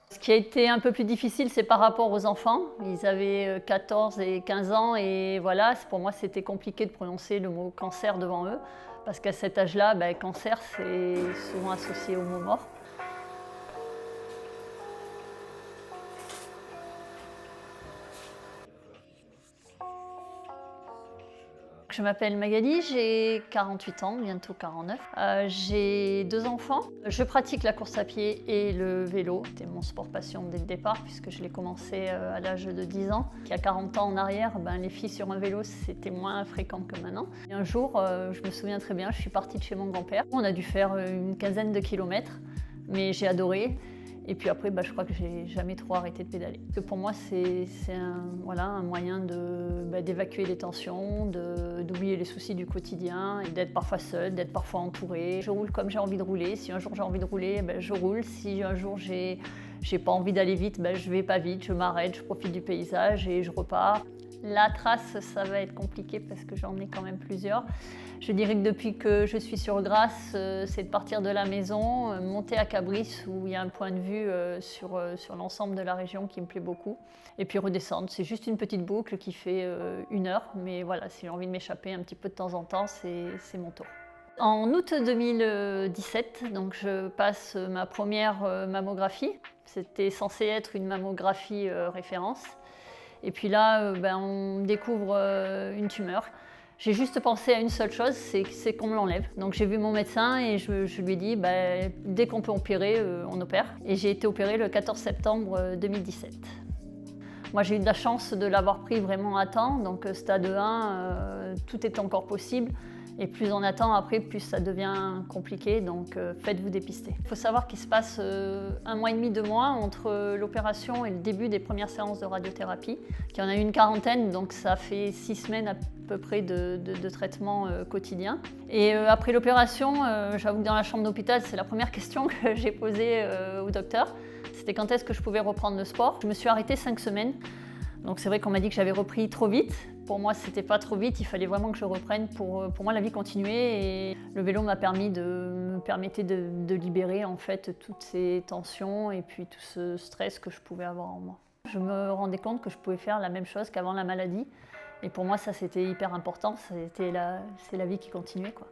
Ce qui a été un peu plus difficile, c'est par rapport aux enfants. Ils avaient 14 et 15 ans et voilà, pour moi c'était compliqué de prononcer le mot cancer devant eux, parce qu'à cet âge-là, cancer c'est souvent associé au mot mort. Je m'appelle Magali, j'ai 48 ans, bientôt 49. J'ai 2 enfants. Je pratique la course à pied et le vélo. C'était mon sport passion dès le départ puisque je l'ai commencé à l'âge de 10 ans. Il y a 40 ans en arrière, les filles sur un vélo, c'était moins fréquent que maintenant. Et un jour, je me souviens très bien, je suis partie de chez mon grand-père. On a dû faire une quinzaine de kilomètres, mais j'ai adoré. Et puis après, je crois que j'ai jamais trop arrêté de pédaler. Parce que pour moi, c'est un moyen d'évacuer les tensions, d'oublier les soucis du quotidien, et d'être parfois seule, d'être parfois entourée. Je roule comme j'ai envie de rouler. Si un jour j'ai envie de rouler, je roule. Si un jour j'ai pas envie d'aller vite, je vais pas vite, je m'arrête, je profite du paysage et je repars. La trace, ça va être compliqué parce que j'en ai quand même plusieurs. Je dirais que depuis que je suis sur Grasse, c'est de partir de la maison, monter à Cabris où il y a un point de vue sur l'ensemble de la région qui me plaît beaucoup. Et puis redescendre. C'est juste une petite boucle qui fait 1 heure. Mais voilà, si j'ai envie de m'échapper un petit peu de temps en temps, c'est mon tour. En août 2017, donc je passe ma première mammographie. C'était censé être une mammographie référence. Et puis là, on découvre une tumeur. J'ai juste pensé à une seule chose, c'est qu'on me l'enlève. Donc j'ai vu mon médecin et je lui ai dit, dès qu'on peut opérer, on opère. Et j'ai été opérée le 14 septembre 2017. Moi j'ai eu de la chance de l'avoir pris vraiment à temps, donc stade 1, tout est encore possible. Et plus on attend après, plus ça devient compliqué, donc faites-vous dépister. Il faut savoir qu'il se passe 1 mois et demi, 2 mois entre l'opération et le début des premières séances de radiothérapie. Il y en a eu une quarantaine, donc ça fait 6 semaines à peu près de traitement quotidien. Et après l'opération, j'avoue que dans la chambre d'hôpital, c'est la première question que j'ai posée au docteur. C'était quand est-ce que je pouvais reprendre le sport. Je me suis arrêtée 5 semaines. Donc c'est vrai qu'on m'a dit que j'avais repris trop vite. Pour moi, c'était pas trop vite, il fallait vraiment que je reprenne pour moi la vie continuait. Et le vélo me permettait de libérer en fait toutes ces tensions et puis tout ce stress que je pouvais avoir en moi. Je me rendais compte que je pouvais faire la même chose qu'avant la maladie. Et pour moi, ça c'était hyper important, c'est la vie qui continuait, quoi.